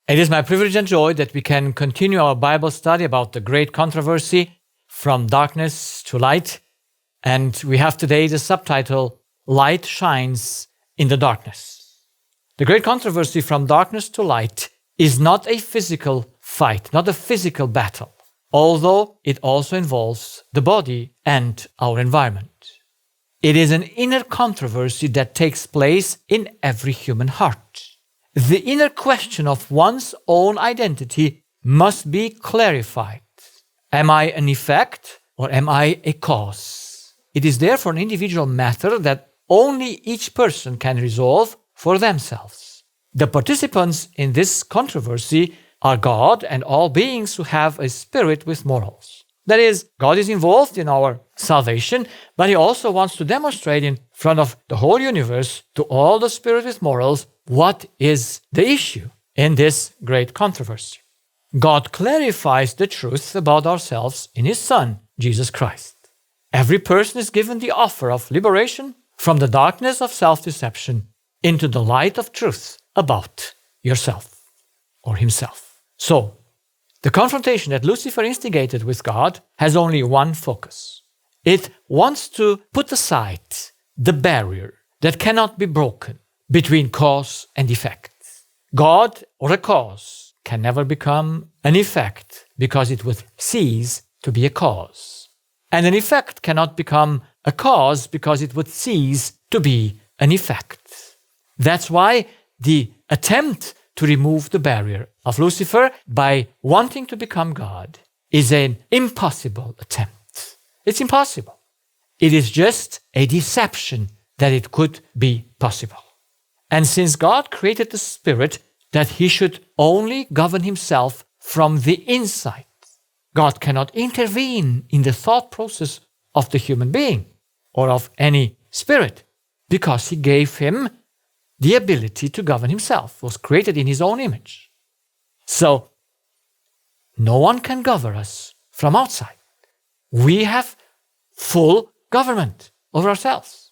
It is my privilege and joy that we can continue our Bible study about the great controversy from darkness to light. And we have today the subtitle, Light Shines in the Darkness. The great controversy from darkness to light is not a physical fight, not a physical battle, although it also involves the body and our environment. It is an inner controversy that takes place in every human heart. The inner question of one's own identity must be clarified. Am I an effect or am I a cause? It is therefore an individual matter that only each person can resolve for themselves. The participants in this controversy are God and all beings who have a spirit with morals. That is, God is involved in our salvation, but He also wants to demonstrate in front of the whole universe to all the spirit with morals what is the issue in this great controversy. God clarifies the truth about ourselves in His Son, Jesus Christ. Every person is given the offer of liberation from the darkness of self-deception into the light of truth about yourself or himself. So, the confrontation that Lucifer instigated with God has only one focus. It wants to put aside the barrier that cannot be broken between cause and effect. God or a cause can never become an effect because it would cease to be a cause. And an effect cannot become a cause because it would cease to be an effect. That's why the attempt to remove the barrier of Lucifer by wanting to become God is an impossible attempt. It's impossible. It is just a deception that it could be possible. And since God created the spirit that he should only govern himself from the inside, God cannot intervene in the thought process of the human being or of any spirit because he gave him the ability to govern himself, was created in his own image. So, no one can govern us from outside. We have full government over ourselves.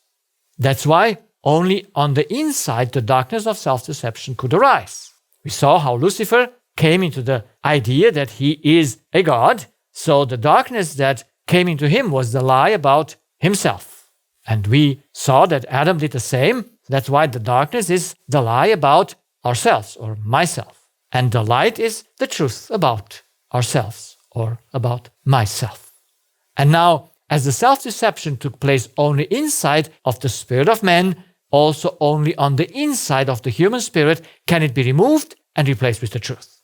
That's why only on the inside the darkness of self-deception could arise. We saw how Lucifer came into the idea that he is a god, so the darkness that came into him was the lie about himself. And we saw that Adam did the same. That's why the darkness is the lie about ourselves or myself. And the light is the truth about ourselves or about myself. And now, as the self-deception took place only inside of the spirit of man, also only on the inside of the human spirit can it be removed and replaced with the truth.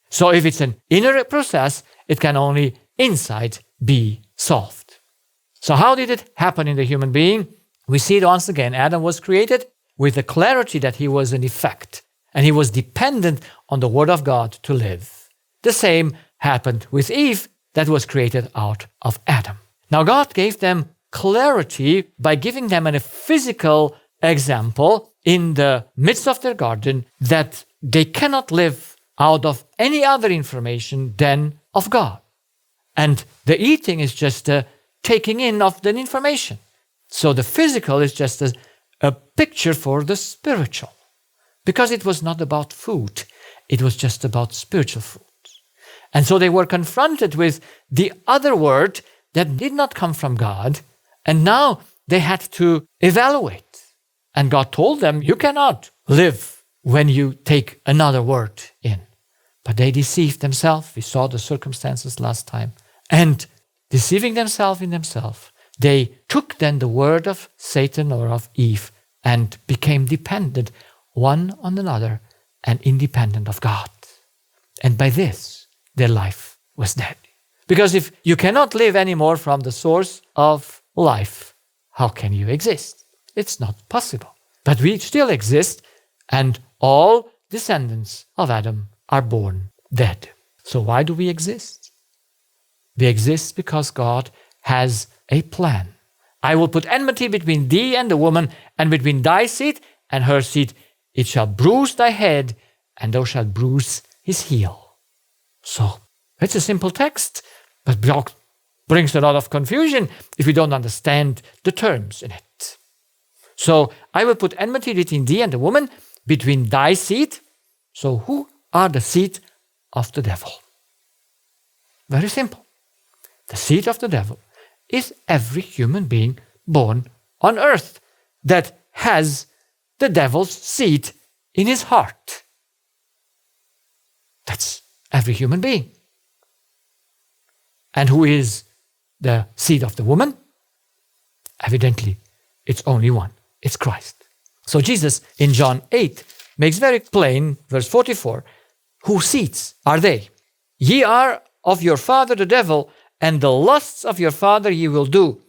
So if it's an inner process, it can only inside be solved. So how did it happen in the human being? We see it once again. Adam was created with the clarity that he was an effect, and he was dependent on the Word of God to live. The same happened with Eve that was created out of Adam. Now God gave them clarity by giving them a physical example in the midst of their garden that they cannot live out of any other information than of God. And the eating is just a taking in of the information. So the physical is just a picture for the spiritual. Because it was not about food, it was just about spiritual food. And so they were confronted with the other word that did not come from God, and now they had to evaluate. And God told them, you cannot live when you take another word in. But they deceived themselves. We saw the circumstances last time. And deceiving themselves in themselves, they took then the word of Satan or of Eve and became dependent one on another and independent of God. And by this, their life was dead. Because if you cannot live anymore from the source of life, how can you exist? It's not possible. But we still exist, and all descendants of Adam are born dead. So why do we exist? We exist because God has a plan. I will put enmity between thee and the woman, and between thy seed and her seed. It shall bruise thy head, and thou shalt bruise his heel. So, it's a simple text, but brings a lot of confusion if we don't understand the terms in it. So, I will put enmity between thee and the woman, between thy seed. So, who are the seed of the devil. Very simple. The seed of the devil is every human being born on earth that has the devil's seed in his heart. That's every human being. And who is the seed of the woman? Evidently, it's only one. It's Christ. So Jesus in John 8 makes very plain, verse 44, whose seeds are they? Ye are of your father the devil, and the lusts of your father ye will do.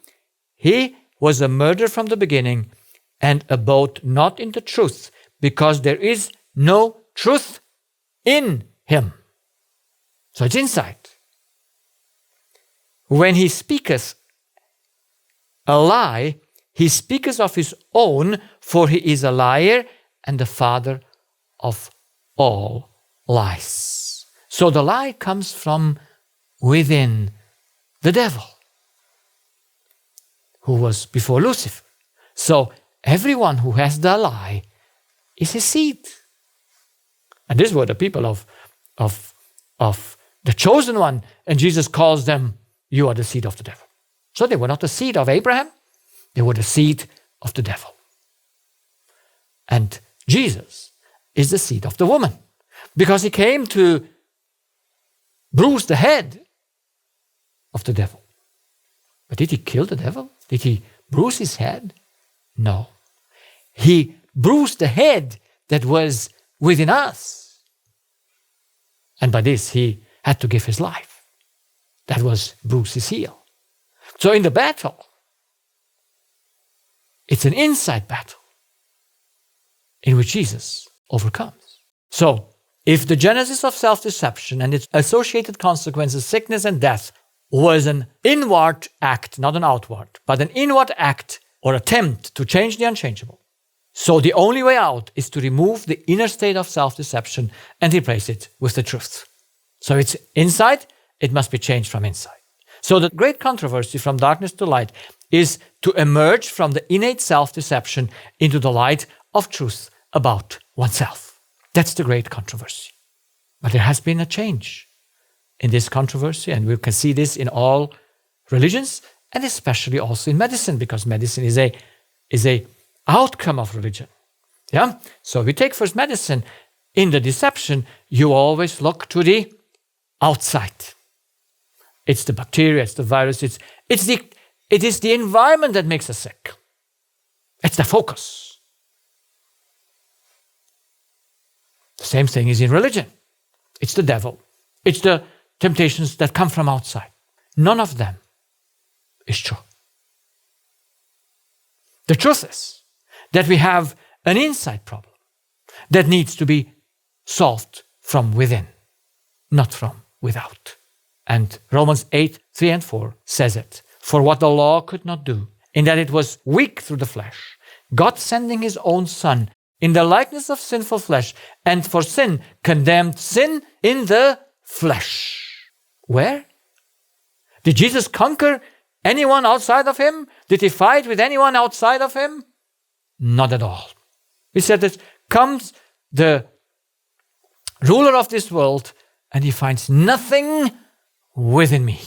He was a murderer from the beginning, and abode not in the truth, because there is no truth in him. So it's inside. When he speaketh a lie, he speaketh of his own, for he is a liar and the father of all lies. So the lie comes from within the devil, who was before Lucifer. So everyone who has the lie is his seed. And these were the people of the chosen one, and Jesus calls them, you are the seed of the devil. So they were not the seed of Abraham, they were the seed of the devil. And Jesus is the seed of the woman, because he came to bruise the head of the devil. But did he kill the devil? Did he bruise his head? No. He bruised the head that was within us. And by this he had to give his life. That was bruise his heel. So in the battle, it's an inside battle in which Jesus overcomes. So, if the genesis of self-deception and its associated consequences, sickness and death, was an inward act, not an outward, but an inward act or attempt to change the unchangeable, so the only way out is to remove the inner state of self-deception and replace it with the truth. So it's inside, it must be changed from inside. So the great controversy from darkness to light is to emerge from the innate self-deception into the light of truth about oneself. That's the great controversy. But there has been a change in this controversy, and we can see this in all religions, and especially also in medicine, because medicine is a outcome of religion. Yeah? So we take first medicine. In the deception, you always look to the outside. It's the bacteria, it's the virus, it is the environment that makes us sick. It's the focus. The same thing is in religion. It's the devil. It's the temptations that come from outside. None of them is true. The truth is that we have an inside problem that needs to be solved from within, not from without. And Romans 8, 3 and 4 says it. For what the law could not do, in that it was weak through the flesh, God sending his own Son in the likeness of sinful flesh, and for sin condemned sin in the flesh. Where? Did Jesus conquer anyone outside of him? Did he fight with anyone outside of him? Not at all. He said that comes the ruler of this world, and he finds nothing within me.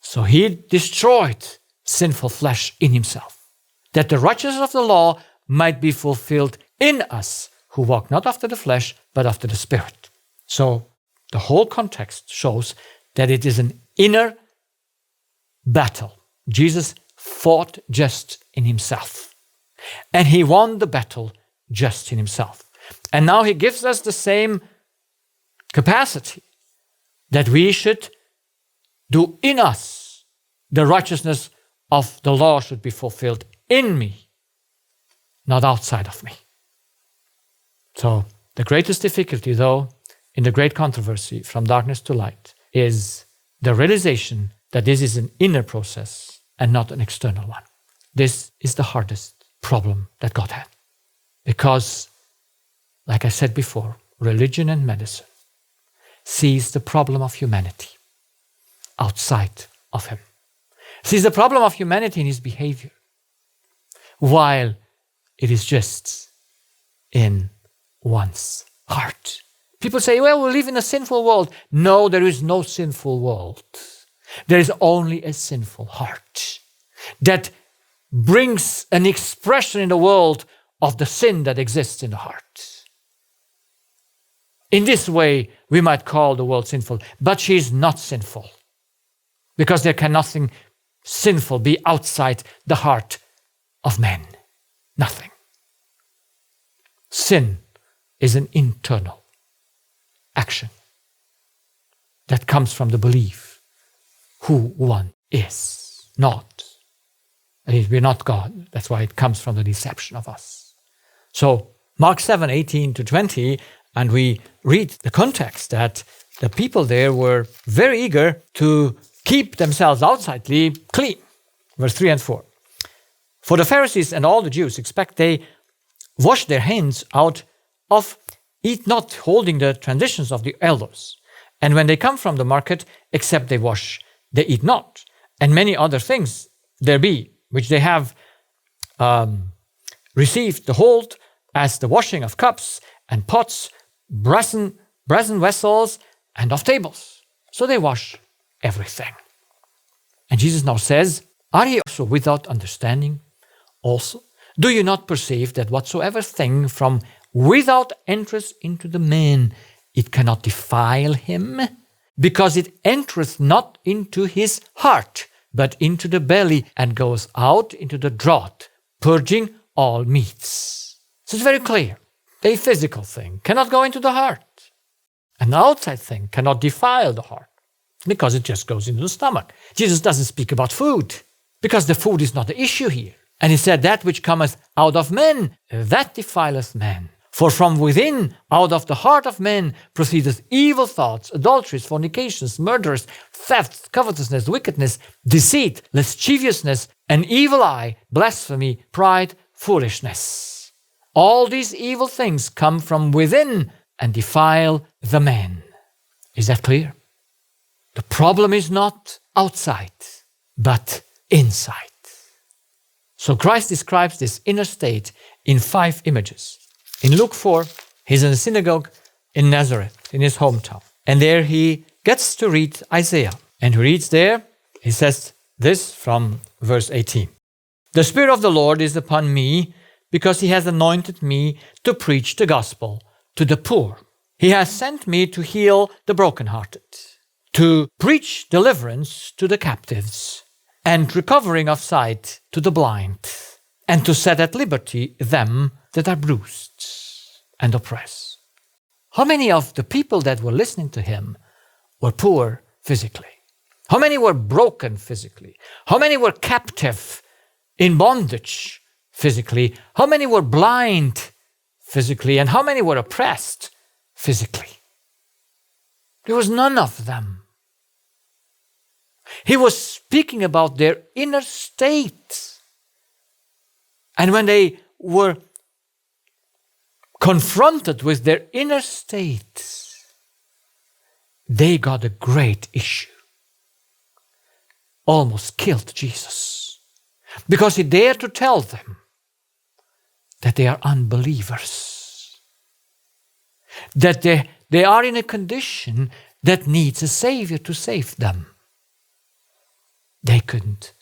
So he destroyed sinful flesh in himself, that the righteousness of the law might be fulfilled in us, who walk not after the flesh, but after the Spirit. So the whole context shows that it is an inner battle. Jesus fought just in himself, and he won the battle just in himself. And now he gives us the same capacity that we should do in us. The righteousness of the law should be fulfilled in me, not outside of me. So the greatest difficulty, though, in the great controversy from darkness to light is the realization that this is an inner process and not an external one. This is the hardest problem that God had. Because, like I said before, religion and medicine sees the problem of humanity outside of him. Sees the problem of humanity in his behavior, while it is just in one's heart. People say, well, we live in a sinful world. No, there is no sinful world. There is only a sinful heart that brings an expression in the world of the sin that exists in the heart. In this way, we might call the world sinful, but she is not sinful, because there can nothing sinful be outside the heart of man. Nothing. Sin is an internal action that comes from the belief who one is not. And we're not God. That's why it comes from the deception of us. So Mark 7:18-20, and we read the context that the people there were very eager to keep themselves outwardly clean. Verse 3 and 4. For the Pharisees and all the Jews expect they wash their hands out of eat not, holding the traditions of the elders. And when they come from the market, except they wash, they eat not. And many other things there be, which they have received the hold, as the washing of cups and pots, brazen vessels, and of tables. So they wash everything. And Jesus now says, are ye also without understanding also? Do you not perceive that whatsoever thing from without entereth into the man, it cannot defile him, because it entereth not into his heart, but into the belly, and goes out into the draught, purging all meats. So it's very clear. A physical thing cannot go into the heart. An outside thing cannot defile the heart, because it just goes into the stomach. Jesus doesn't speak about food, because the food is not the issue here. And he said, that which cometh out of men, that defileth man. For from within, out of the heart of man, proceedeth evil thoughts, adulteries, fornications, murders, thefts, covetousness, wickedness, deceit, lasciviousness, an evil eye, blasphemy, pride, foolishness. All these evil things come from within and defile the man. Is that clear? The problem is not outside, but inside. So Christ describes this inner state in 5 images. In Luke 4, he's in a synagogue in Nazareth, in his hometown. And there he gets to read Isaiah. And he reads there, he says this from verse 18. The Spirit of the Lord is upon me, because he has anointed me to preach the gospel to the poor. He has sent me to heal the brokenhearted, to preach deliverance to the captives, and recovering of sight to the blind, and to set at liberty them that are bruised and oppressed. How many of the people that were listening to him were poor physically? How many were broken physically? How many were captive in bondage physically? How many were blind physically? And how many were oppressed physically? There was none of them. He was speaking about their inner state. And when they were confronted with their inner state, they got a great issue. Almost killed Jesus, because he dared to tell them that they are unbelievers, that they are in a condition that needs a Savior to save them. They couldn't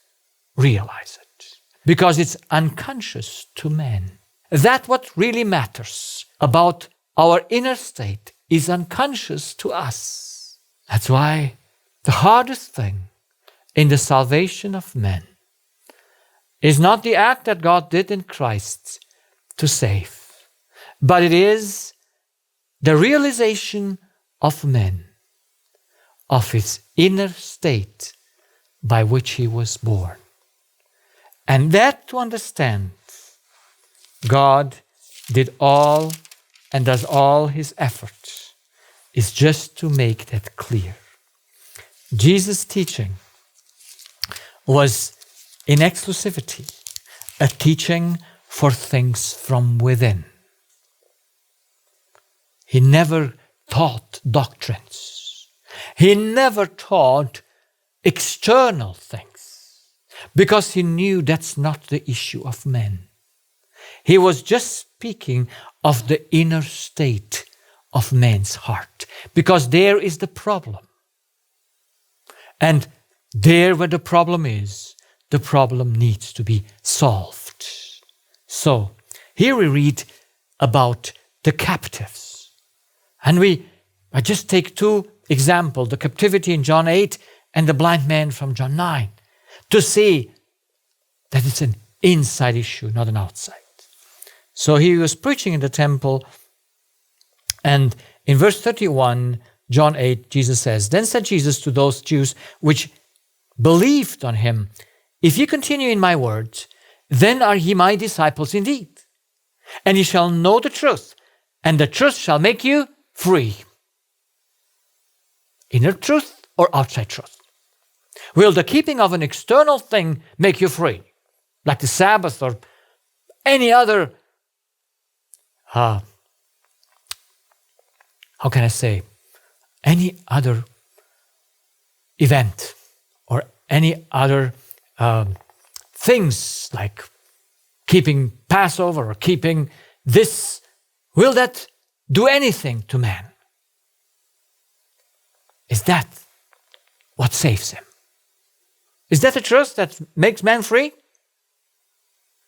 realize it, because it's unconscious to men. That what really matters about our inner state is unconscious to us. That's why the hardest thing in the salvation of men is not the act that God did in Christ to save, but it is the realization of men of his inner state by which he was born. And that to understand, God did all and does all his effort is just to make that clear. Jesus' teaching was in exclusivity a teaching for things from within. He never taught doctrines. He never taught external things, because he knew that's not the issue of men. He was just speaking of the inner state of man's heart, because there is the problem. And there where the problem is, the problem needs to be solved. So, here we read about the captives. And I just take two examples, the captivity in John 8 and the blind man from John 9, to see that it's an inside issue, not an outside. So he was preaching in the temple, and in verse 31, John 8, Jesus says, "Then said Jesus to those Jews which believed on him, If ye continue in my words, then are ye my disciples indeed. And ye shall know the truth, and the truth shall make you free." Inner truth or outside truth? Will the keeping of an external thing make you free? Like the Sabbath or any other, how can I say, any other event or any other things like keeping Passover or keeping this, will that do anything to man? Is that what saves him? Is that the truth that makes man free?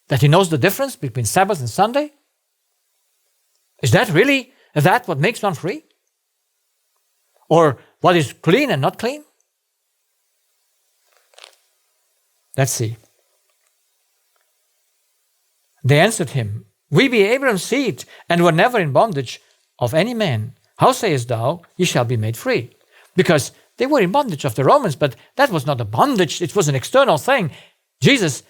That he knows the difference between Sabbath and Sunday? Is that really what makes one free? Or what is clean and not clean? Let's see. They answered him, "We be Abraham's seed, and were never in bondage of any man. How sayest thou, ye shall be made free?" Because they were in bondage of the Romans, but that was not a bondage, it was an external thing. Jesus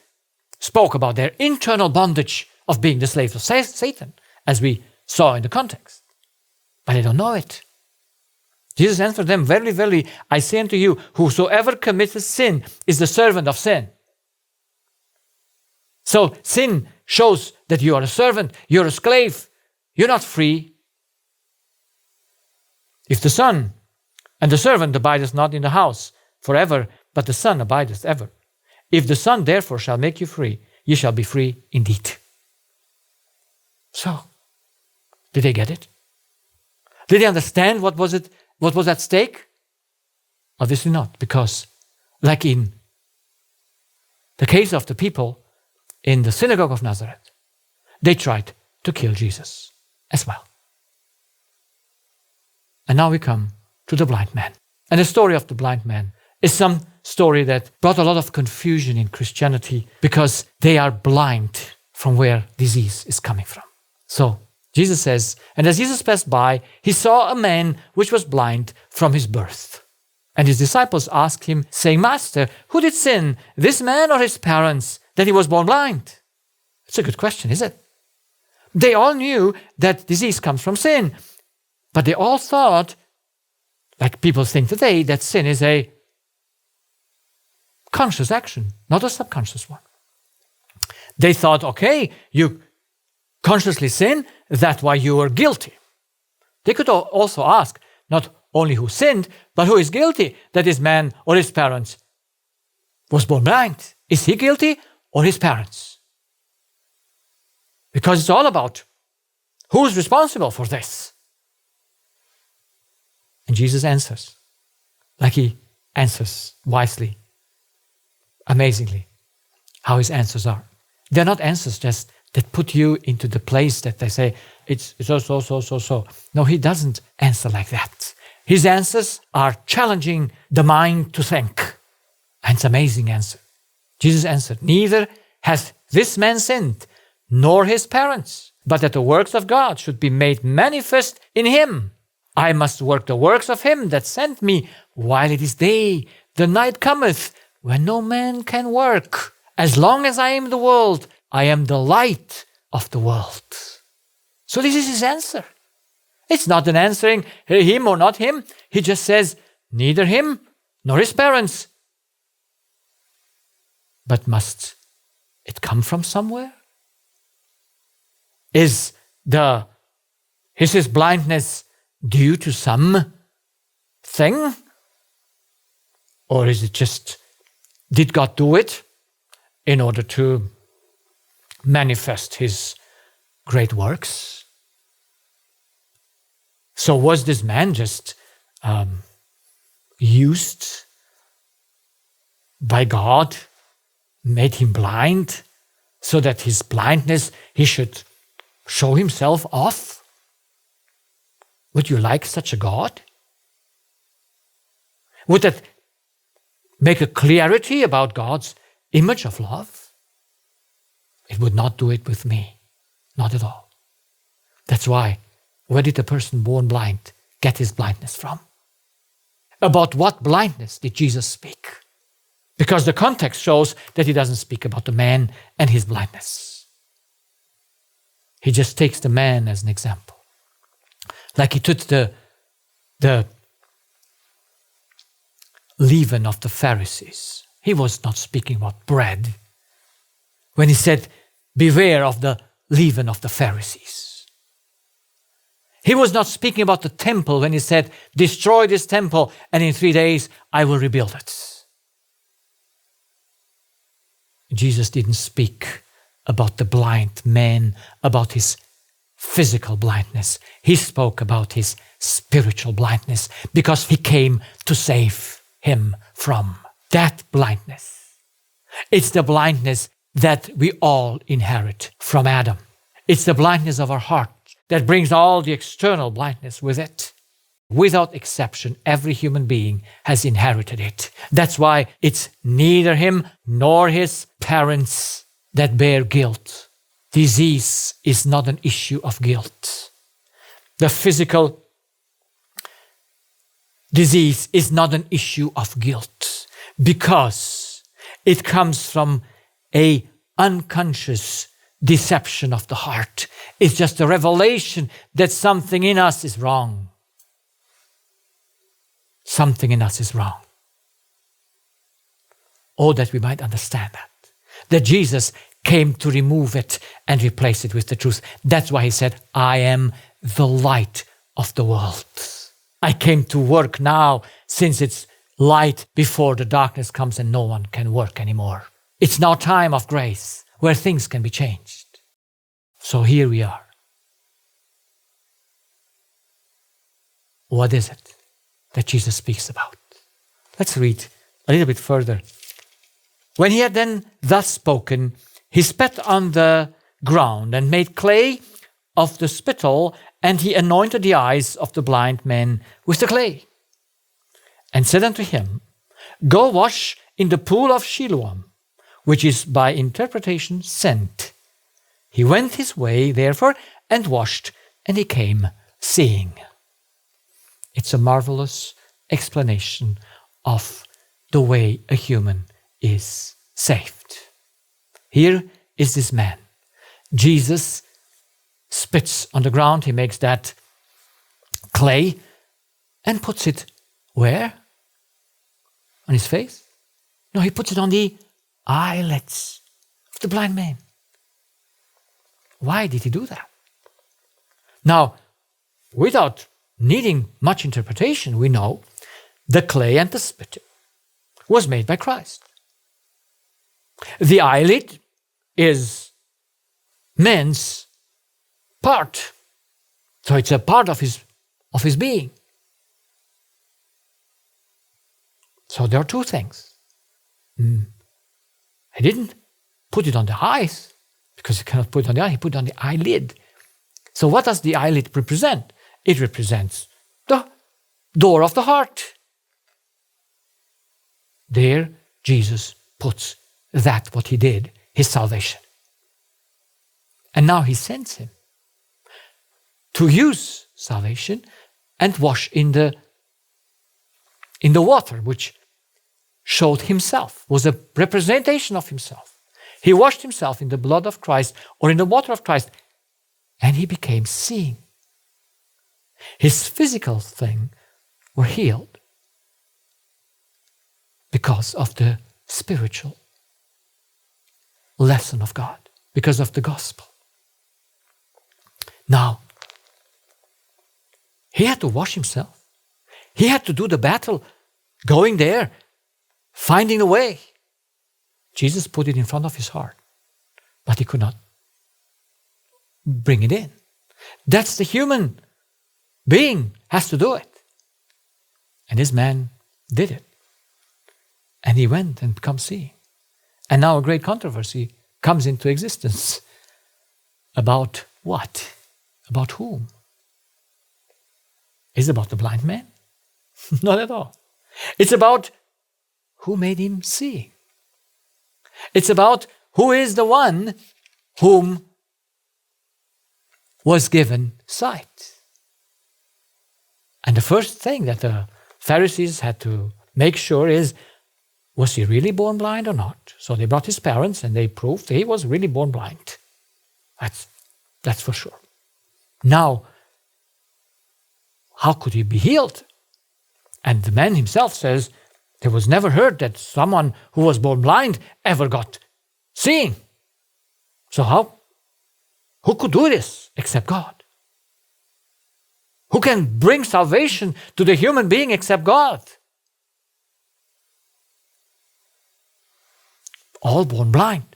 spoke about their internal bondage of being the slaves of Satan, as we saw in the context. But they don't know it. Jesus answered them, "Verily, verily, I say unto you, whosoever committeth sin is the servant of sin." So sin shows that you are a servant, you're a slave, you're not free. If the Son and the servant abideth not in the house forever, but the Son abideth ever. If the Son therefore shall make you free, ye shall be free indeed. So, did they get it? Did they understand what was at stake? Obviously not, because like in the case of the people in the synagogue of Nazareth, they tried to kill Jesus as well. And now we come to the blind man. And the story of the blind man is some story that brought a lot of confusion in Christianity because they are blind from where disease is coming from. So Jesus says, "And as Jesus passed by, he saw a man which was blind from his birth. And his disciples asked him, saying, Master, who did sin, this man or his parents, that he was born blind?" It's a good question, is it? They all knew that disease comes from sin, but they all thought, like people think today, that sin is a conscious action, not a subconscious one. They thought, okay, you consciously sin, that's why you are guilty. They could also ask, not only who sinned, but who is guilty that this man or his parents was born blind. Is he guilty or his parents? Because it's all about who's responsible for this. And Jesus answers, like he answers wisely, amazingly, how his answers are. They're not answers just that put you into the place that they say, it's so. No, he doesn't answer like that. His answers are challenging the mind to think. And it's an amazing answer. Jesus answered, "Neither hath this man sinned, nor his parents, but that the works of God should be made manifest in him. I must work the works of him that sent me while it is day. The night cometh when no man can work. As long as I am in the world, I am the light of the world." So this is his answer. It's not an answering him or not him. He just says, neither him nor his parents. But must it come from somewhere? Is his blindness due to some thing? Or is it just, did God do it in order to manifest his great works? So was this man just used by God, made him blind, so that his blindness, he should show himself off? Would you like such a God? Would that make a clarity about God's image of love? It would not do it with me. Not at all. That's why, where did the person born blind get his blindness from? About what blindness did Jesus speak? Because the context shows that he doesn't speak about the man and his blindness. He just takes the man as an example. Like he took the leaven of the Pharisees. He was not speaking about bread when he said, beware of the leaven of the Pharisees. He was not speaking about the temple when he said, destroy this temple and in 3 days I will rebuild it. Jesus didn't speak about the blind man, about his physical blindness. He spoke about his spiritual blindness because he came to save him from that blindness. It's the blindness that we all inherit from Adam. It's the blindness of our heart that brings all the external blindness with it. Without exception, every human being has inherited it. That's why it's neither him nor his parents that bear guilt. Disease is not an issue of guilt. The physical disease is not an issue of guilt because it comes from an unconscious deception of the heart. It's just a revelation that something in us is wrong. Something in us is wrong. Oh, that we might understand that. That Jesus came to remove it and replace it with the truth. That's why he said, I am the light of the world. I came to work now since it's light before the darkness comes and no one can work anymore. It's now time of grace where things can be changed. So here we are. What is it that Jesus speaks about? Let's read a little bit further. When he had then thus spoken, he spat on the ground and made clay of the spittle, and he anointed the eyes of the blind man with the clay, and said unto him, go wash in the pool of Siloam, which is by interpretation sent. He went his way, therefore, and washed, and he came seeing. It's a marvelous explanation of the way a human is saved. Here is this man. Jesus spits on the ground. He makes that clay and puts it where? On his face? No, he puts it on the eyelids of the blind man. Why did he do that? Now, without needing much interpretation, we know the clay and the spit was made by Christ. The eyelid is man's part. So it's a part of his being. So there are two things. He didn't put it on the eyes, because he cannot put it on the eye, he put it on the eyelid. So what does the eyelid represent? It represents the door of the heart. There, Jesus puts that what he did, his salvation. And now he sends him to use salvation and wash in the water, which showed himself, was a representation of himself. He washed himself in the blood of Christ or in the water of Christ, and he became seeing. His physical thing were healed because of the spiritual lesson of God, because of the gospel. Now, he had to wash himself. He had to do the battle, going there, finding a way. Jesus put it in front of his heart, but he could not bring it in. That's the human being has to do it. And this man did it. And he went and became seeing. And now a great controversy comes into existence. About what? About whom? Is it about the blind man? Not at all. It's about who made him see. It's about who is the one whom was given sight. And the first thing that the Pharisees had to make sure is, was he really born blind or not? So they brought his parents and they proved he was really born blind. That's for sure. Now, how could he be healed? And the man himself says, there was never heard that someone who was born blind ever got seeing. So who could do this except God? Who can bring salvation to the human being except God? All born blind,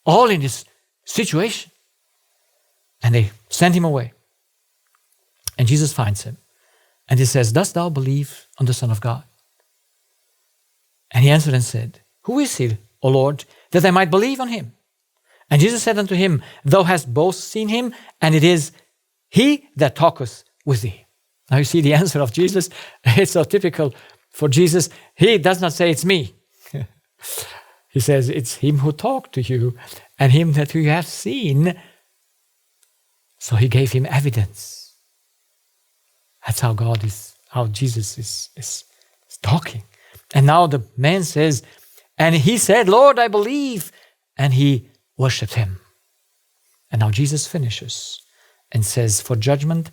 all in this situation. And they send him away. And Jesus finds him. And he says, dost thou believe on the Son of God? And he answered and said, who is he, O Lord, that I might believe on him? And Jesus said unto him, thou hast both seen him, and it is he that talketh with thee. Now you see the answer of Jesus. It's so typical for Jesus. He does not say, it's me. He says, it's him who talked to you, and him that you have seen. So he gave him evidence. That's how Jesus is talking. And now the man says, and he said, Lord, I believe. And he worshipped him. And now Jesus finishes and says, for judgment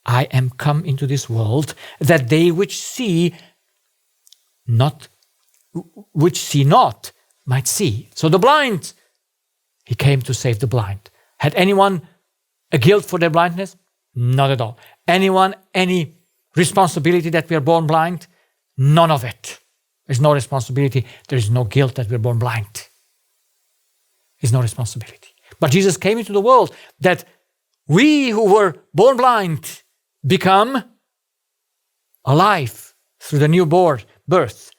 I am come into this world, that they which see not might see. So the blind, he came to save the blind. Had anyone a guilt for their blindness? Not at all. Anyone, any responsibility that we are born blind? None of it. There's no responsibility. There is no guilt that we're born blind. There's no responsibility. But Jesus came into the world that we who were born blind become alive through the new birth,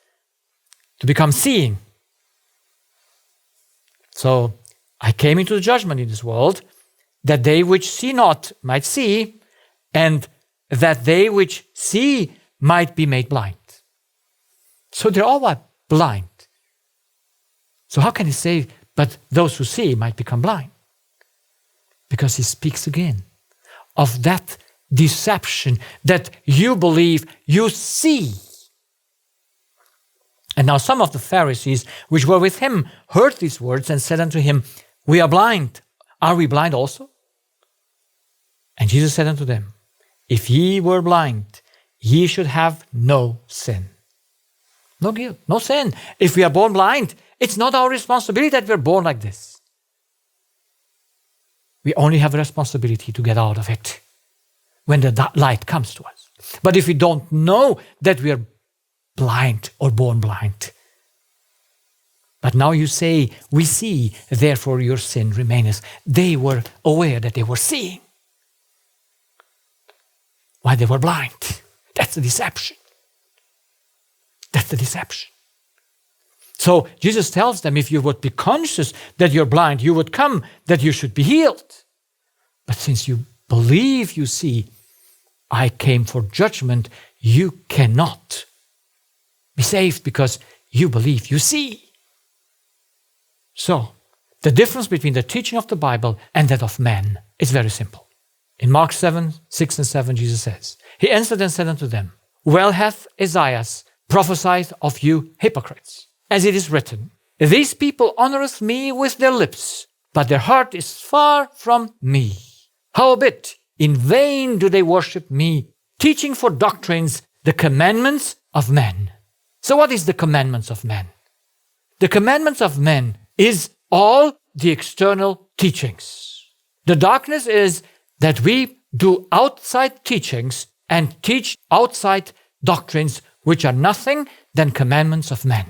to become seeing. So I came into the judgment in this world, that they which see not might see, and that they which see might be made blind. So they're all blind. So how can he say, but those who see might become blind? Because he speaks again of that deception that you believe you see. And now some of the Pharisees which were with him heard these words and said unto him, we are blind. Are we blind also? And Jesus said unto them, if ye were blind, ye should have no sin. No guilt, no sin. If we are born blind, it's not our responsibility that we're born like this. We only have a responsibility to get out of it when the light comes to us. But if we don't know that we are blind or born blind, but now you say, we see, therefore your sin remaineth. They were aware that they were seeing while they were blind. That's the deception. That's the deception. So Jesus tells them, if you would be conscious that you're blind, you would come, that you should be healed. But since you believe you see, I came for judgment, you cannot be saved because you believe you see. So, the difference between the teaching of the Bible and that of man is very simple. In Mark 7, 6 and 7, Jesus says, he answered and said unto them, well hath Isaiah prophesied of you hypocrites, as it is written, these people honoureth me with their lips, but their heart is far from me. Howbeit, in vain do they worship me, teaching for doctrines the commandments of men. So what is the commandments of men? The commandments of men is all the external teachings. The darkness is that we do outside teachings and teach outside doctrines which are nothing than commandments of men.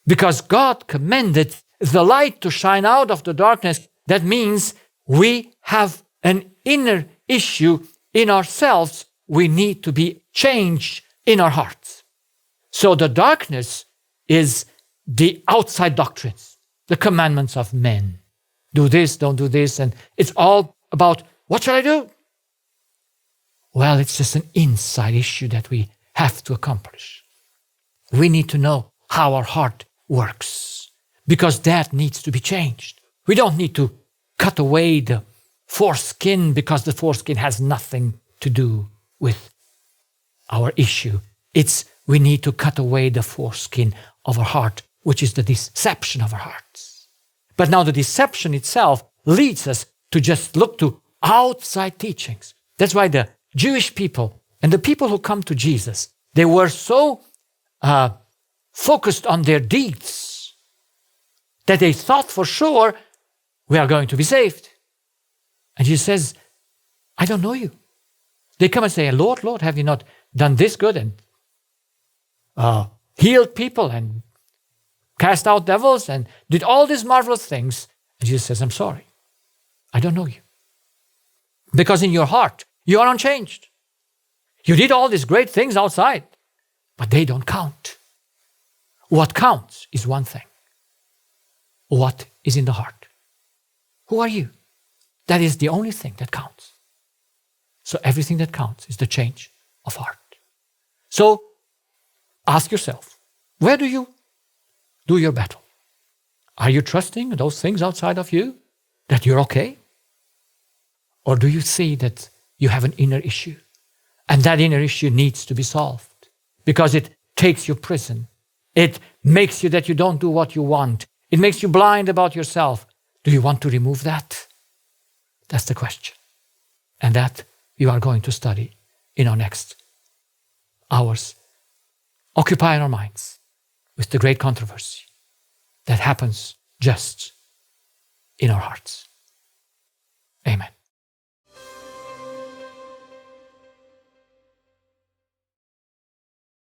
Because God commanded the light to shine out of the darkness, that means we have an inner issue in ourselves we need to be changed in our hearts. So the darkness is the outside doctrines, the commandments of men. Do this, don't do this, and it's all about, what shall I do? Well, it's just an inside issue that we have to accomplish. We need to know how our heart works, because that needs to be changed. We don't need to cut away the foreskin, because the foreskin has nothing to do with our issue. We need to cut away the foreskin of our heart, which is the deception of our hearts. But now the deception itself leads us to just look to outside teachings. That's why the Jewish people and the people who come to Jesus, they were so focused on their deeds that they thought for sure, we are going to be saved. And Jesus says, I don't know you. They come and say, Lord, Lord, have you not done this good and healed people and cast out devils and did all these marvelous things? And Jesus says, I'm sorry. I don't know you. Because in your heart, you are unchanged. You did all these great things outside, but they don't count. What counts is one thing. What is in the heart? Who are you? That is the only thing that counts. So everything that counts is the change of heart. So ask yourself, where do you do your battle? Are you trusting those things outside of you, that you're okay? Or do you see that you have an inner issue, and that inner issue needs to be solved because it takes you prison? It makes you that you don't do what you want. It makes you blind about yourself. Do you want to remove that? That's the question. And that you are going to study in our next hours. Occupying our minds with the great controversy that happens just in our hearts.